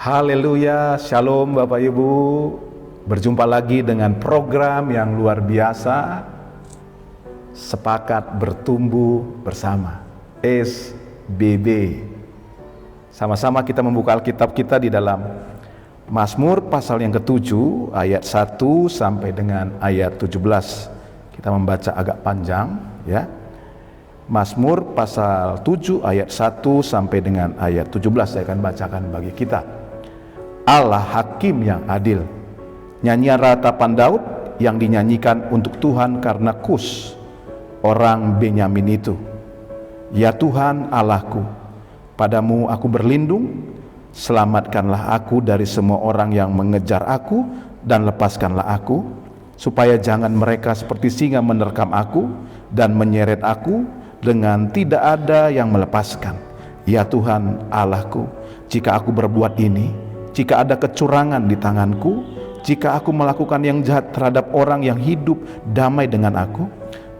Haleluya, shalom Bapak Ibu. Berjumpa lagi dengan program yang luar biasa, Sepakat Bertumbuh Bersama, SBB. Sama-sama kita membuka Alkitab kita di dalam Mazmur pasal yang ke-7 ayat 1 sampai dengan ayat 17. Kita membaca agak panjang ya. Mazmur pasal 7 ayat 1 sampai dengan ayat 17 saya akan bacakan bagi kita. Allah hakim yang adil. Nyanyian ratapan Daud yang dinyanyikan untuk Tuhan karena Kus, orang Benyamin itu. Ya Tuhan Allahku, padamu aku berlindung, selamatkanlah aku dari semua orang yang mengejar aku, dan lepaskanlah aku, supaya jangan mereka seperti singa menerkam aku dan menyeret aku dengan tidak ada yang melepaskan. Ya Tuhan Allahku, jika aku berbuat ini, jika ada kecurangan di tanganku, jika aku melakukan yang jahat terhadap orang yang hidup damai dengan aku,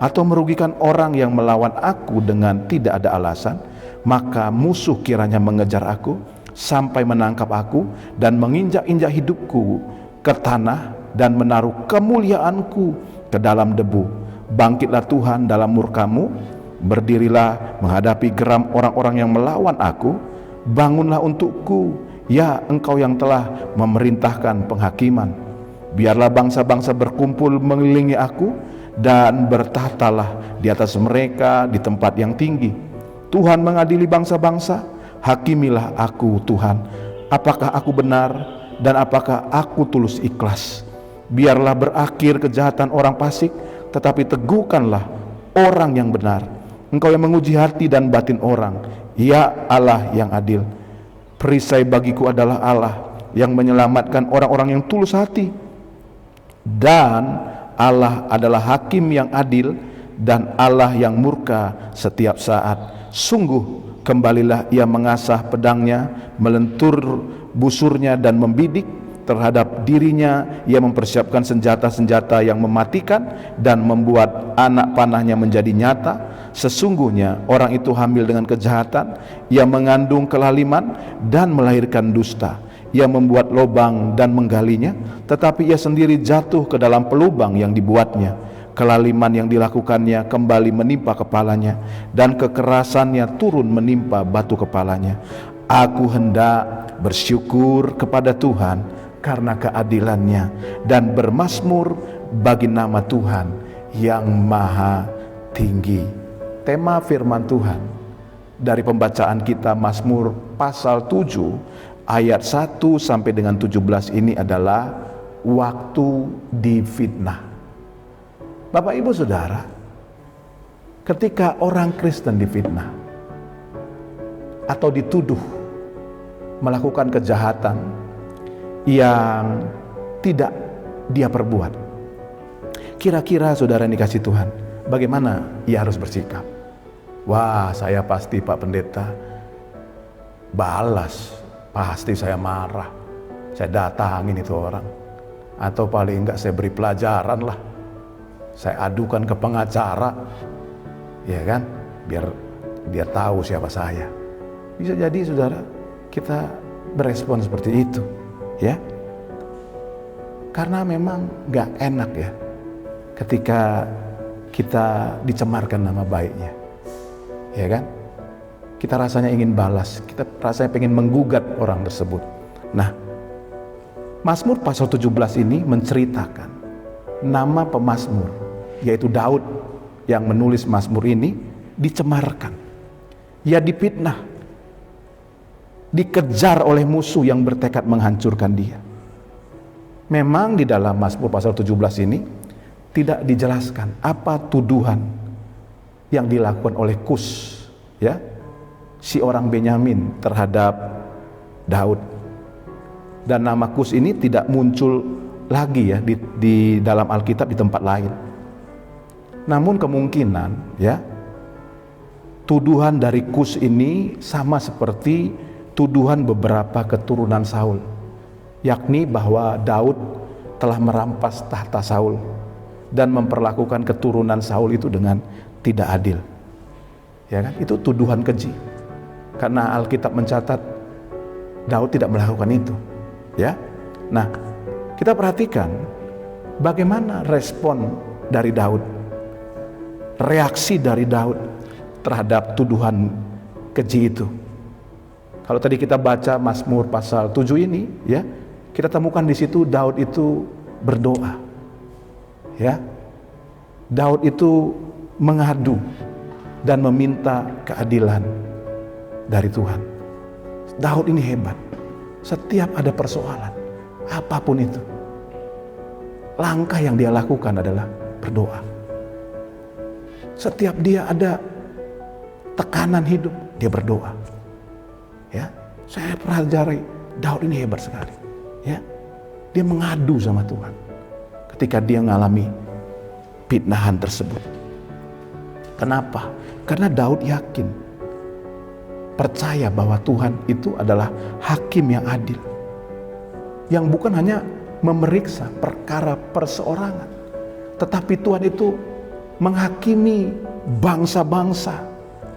atau merugikan orang yang melawan aku dengan tidak ada alasan, maka musuh kiranya mengejar aku sampai menangkap aku dan menginjak-injak hidupku ke tanah dan menaruh kemuliaanku ke dalam debu. Bangkitlah Tuhan dalam murka-Mu, berdirilah menghadapi geram orang-orang yang melawan aku. Bangunlah untukku, ya Engkau yang telah memerintahkan penghakiman. Biarlah bangsa-bangsa berkumpul mengelilingi aku, dan bertahtalah di atas mereka di tempat yang tinggi. Tuhan mengadili bangsa-bangsa, hakimilah aku Tuhan. Apakah aku benar dan apakah aku tulus ikhlas? Biarlah berakhir kejahatan orang fasik, tetapi teguhkanlah orang yang benar. Engkau yang menguji hati dan batin orang, ya Allah yang adil. Perisai bagiku adalah Allah yang menyelamatkan orang-orang yang tulus hati, dan Allah adalah hakim yang adil dan Allah yang murka setiap saat. Sungguh kembalilah ia mengasah pedangnya, melentur busurnya dan membidik. Terhadap dirinya ia mempersiapkan senjata-senjata yang mematikan dan membuat anak panahnya menjadi nyata. Sesungguhnya orang itu hamil dengan kejahatan, ia mengandung kelaliman dan melahirkan dusta. Ia membuat lubang dan menggalinya, tetapi ia sendiri jatuh ke dalam pelubang yang dibuatnya. Kelaliman yang dilakukannya kembali menimpa kepalanya, dan kekerasannya turun menimpa batu kepalanya. Aku hendak bersyukur kepada Tuhan karena keadilannya, dan bermazmur bagi nama Tuhan yang maha tinggi. Tema firman Tuhan dari pembacaan kita Mazmur pasal 7 ayat 1 sampai dengan 17 ini adalah waktu difitnah. Bapak Ibu Saudara, ketika orang Kristen difitnah atau dituduh melakukan kejahatan yang tidak dia perbuat, kira-kira saudara yang dikasih Tuhan, bagaimana ia harus bersikap? Wah, saya pasti Pak Pendeta balas, pasti saya marah, saya datangin itu orang, atau paling enggak saya beri pelajaran lah, saya adukan ke pengacara, ya kan, biar dia tahu siapa saya. Bisa jadi saudara kita berespon seperti itu, ya, karena memang enggak enak ya ketika kita dicemarkan nama baiknya, ya kan. Kita rasanya ingin balas, kita rasanya pengen menggugat orang tersebut. Nah, Mazmur pasal 17 ini menceritakan nama pemazmur, yaitu Daud yang menulis Mazmur ini, dicemarkan. Ia difitnah, dikejar oleh musuh yang bertekad menghancurkan dia. Memang di dalam Mazmur pasal 17 ini tidak dijelaskan apa tuduhan yang dilakukan oleh Kus, ya, si orang Benyamin terhadap Daud. Dan nama Kus ini tidak muncul lagi ya di dalam Alkitab di tempat lain. Namun kemungkinan ya tuduhan dari Kus ini sama seperti tuduhan beberapa keturunan Saul, yakni bahwa Daud telah merampas tahta Saul dan memperlakukan keturunan Saul itu dengan tidak adil. Ya kan? Itu tuduhan keji. Karena Alkitab mencatat Daud tidak melakukan itu, ya. Nah, kita perhatikan bagaimana respon dari Daud, reaksi dari Daud terhadap tuduhan keji itu. Kalau tadi kita baca Mazmur pasal 7 ini, ya, kita temukan di situ Daud itu berdoa, ya. Daud itu mengadu dan meminta keadilan dari Tuhan. Daud ini hebat. Setiap ada persoalan, apapun itu, langkah yang dia lakukan adalah berdoa. Setiap dia ada tekanan hidup, dia berdoa. Ya, saya pelajari Daud ini hebat sekali. Ya, dia mengadu sama Tuhan ketika dia mengalami fitnahan tersebut. Kenapa? Karena Daud yakin, percaya bahwa Tuhan itu adalah hakim yang adil, yang bukan hanya memeriksa perkara perseorangan, tetapi Tuhan itu menghakimi bangsa-bangsa,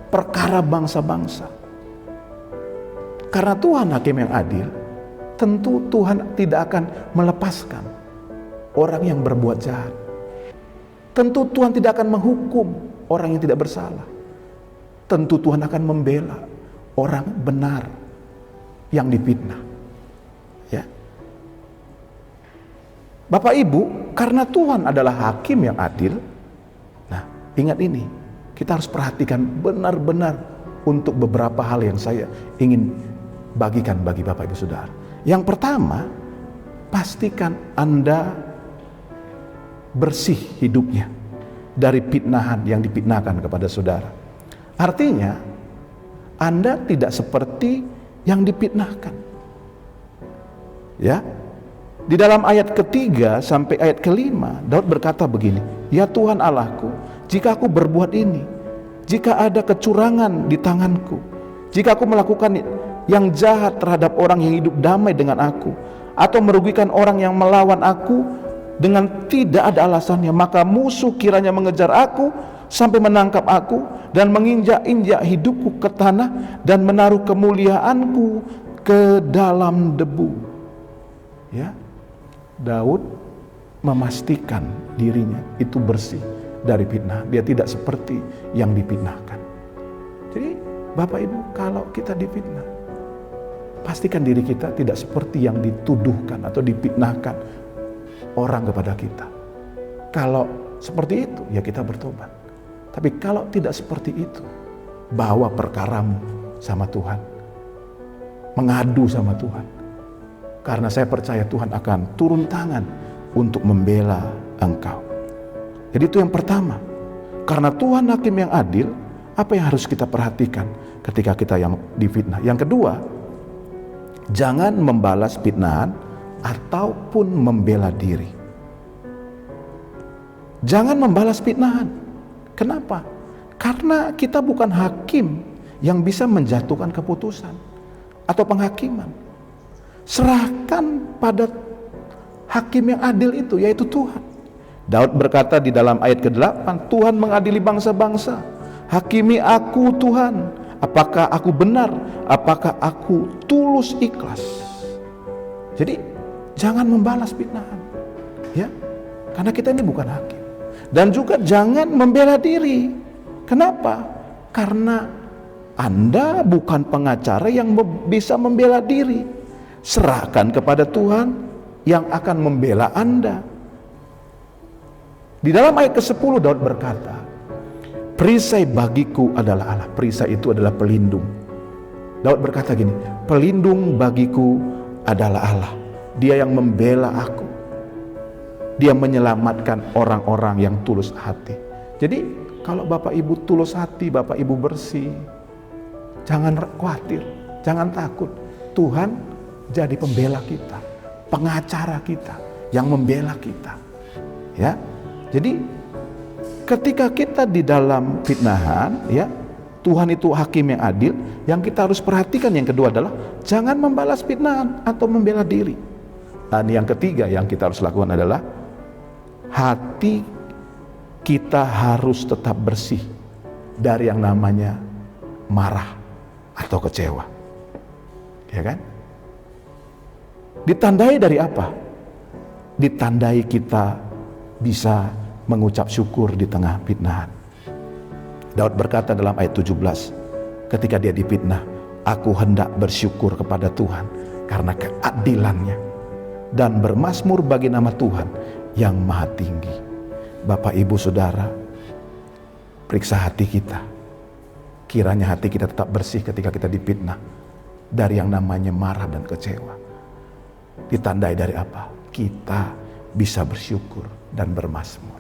perkara bangsa-bangsa. Karena Tuhan hakim yang adil, tentu Tuhan tidak akan melepaskan orang yang berbuat jahat. Tentu Tuhan tidak akan menghukum orang yang tidak bersalah. Tentu Tuhan akan membela orang benar yang difitnah. Ya. Bapak Ibu, karena Tuhan adalah hakim yang adil, nah, ingat ini, kita harus perhatikan benar-benar untuk beberapa hal yang saya ingin bagikan bagi Bapak Ibu Saudara. Yang pertama, pastikan Anda bersih hidupnya dari fitnahan yang difitnahkan kepada saudara. Artinya, Anda tidak seperti yang difitnahkan. Ya. Di dalam ayat ketiga sampai ayat kelima, Daud berkata begini, "Ya Tuhan Allahku, jika aku berbuat ini, jika ada kecurangan di tanganku, jika aku melakukan yang jahat terhadap orang yang hidup damai dengan aku, atau merugikan orang yang melawan aku dengan tidak ada alasannya, maka musuh kiranya mengejar aku sampai menangkap aku dan menginjak-injak hidupku ke tanah dan menaruh kemuliaanku ke dalam debu." Ya, Daud memastikan dirinya itu bersih dari fitnah. Dia tidak seperti yang difitnahkan. Jadi Bapak Ibu, kalau kita difitnah, pastikan diri kita tidak seperti yang dituduhkan atau difitnahkan orang kepada kita. Kalau seperti itu, ya kita bertobat. Tapi kalau tidak seperti itu, bawa perkaramu sama Tuhan, mengadu sama Tuhan. Karena saya percaya Tuhan akan turun tangan untuk membela engkau. Jadi itu yang pertama. Karena Tuhan hakim yang adil, apa yang harus kita perhatikan ketika kita yang difitnah? Yang kedua, jangan membalas fitnahan ataupun membela diri. Jangan membalas fitnahan. Kenapa? Karena kita bukan hakim yang bisa menjatuhkan keputusan atau penghakiman. Serahkan pada hakim yang adil itu, yaitu Tuhan. Daud berkata di dalam ayat ke-8, "Tuhan mengadili bangsa-bangsa. Hakimi aku Tuhan, apakah aku benar, apakah aku tulus ikhlas." Jadi jangan membalas fitnahan, ya, karena kita ini bukan hakim. Dan juga jangan membela diri. Kenapa? Karena Anda bukan pengacara yang bisa membela diri. Serahkan kepada Tuhan yang akan membela Anda. Di dalam ayat ke-10 Daud berkata, "Perisai bagiku adalah Allah." Perisai itu adalah pelindung. Daud berkata gini, "Pelindung bagiku adalah Allah. Dia yang membela aku. Dia menyelamatkan orang-orang yang tulus hati." Jadi kalau Bapak Ibu tulus hati, Bapak Ibu bersih, jangan khawatir, jangan takut. Tuhan jadi pembela kita, pengacara kita, yang membela kita. Ya. Jadi ketika kita di dalam fitnahan, ya, Tuhan itu hakim yang adil. Yang kita harus perhatikan yang kedua adalah jangan membalas fitnahan atau membela diri. Dan yang ketiga yang kita harus lakukan adalah hati kita harus tetap bersih dari yang namanya marah atau kecewa. Ya kan? Ditandai dari apa? Ditandai kita bisa mengucap syukur di tengah fitnahan. Daud berkata dalam ayat 17 ketika dia difitnah, aku hendak bersyukur kepada Tuhan karena keadilannya dan bermazmur bagi nama Tuhan yang maha tinggi. Bapak ibu saudara, periksa hati kita. Kiranya hati kita tetap bersih ketika kita difitnah dari yang namanya marah dan kecewa. Ditandai dari apa? Kita bisa bersyukur dan bermazmur.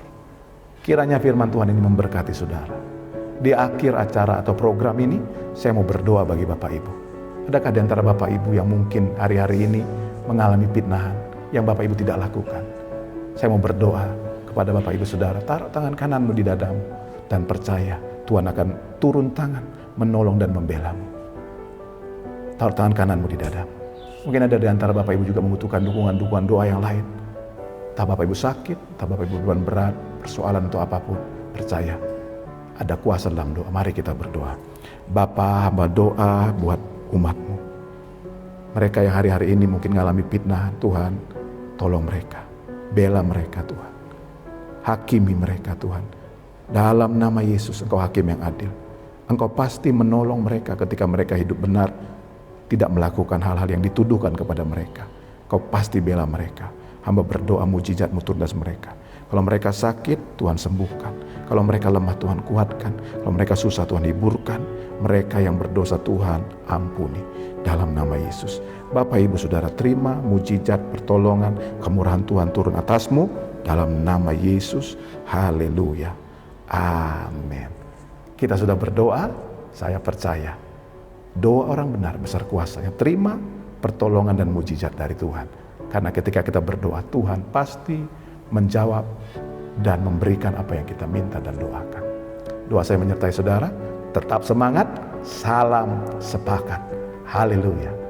Kiranya firman Tuhan ini memberkati saudara. Di akhir acara atau program ini, saya mau berdoa bagi Bapak Ibu. Adakah di antara Bapak Ibu yang mungkin hari-hari ini mengalami fitnahan yang Bapak Ibu tidak lakukan? Saya mau berdoa kepada Bapak Ibu saudara, taruh tangan kananmu di dadamu dan percaya Tuhan akan turun tangan menolong dan membelamu. Taruh tangan kananmu di dadamu. Mungkin ada di antara Bapak Ibu juga membutuhkan dukungan doa yang lain. Entah Bapak Ibu sakit, entah Bapak Ibu beban berat, persoalan atau apapun, percaya ada kuasa dalam doa. Mari kita berdoa. Bapa, hamba doa buat umat-Mu. Mereka yang hari-hari ini mungkin mengalami fitnah, Tuhan, tolong mereka. Bela mereka Tuhan. Hakimi mereka Tuhan. Dalam nama Yesus, Engkau hakim yang adil. Engkau pasti menolong mereka ketika mereka hidup benar, tidak melakukan hal-hal yang dituduhkan kepada mereka. Engkau pasti bela mereka. Hamba berdoa mujizat-Mu turun atas mereka. Kalau mereka sakit, Tuhan sembuhkan. Kalau mereka lemah, Tuhan kuatkan. Kalau mereka susah, Tuhan hiburkan. Mereka yang berdosa, Tuhan ampuni. Dalam nama Yesus. Bapak Ibu Saudara, terima mujizat, pertolongan, kemurahan Tuhan turun atasmu. Dalam nama Yesus. Haleluya. Amin. Kita sudah berdoa, saya percaya. Doa orang benar besar kuasanya. Terima pertolongan dan mujizat dari Tuhan. Karena ketika kita berdoa, Tuhan pasti menjawab dan memberikan apa yang kita minta dan doakan. Doa saya menyertai saudara, tetap semangat, salam sepakat. Haleluya.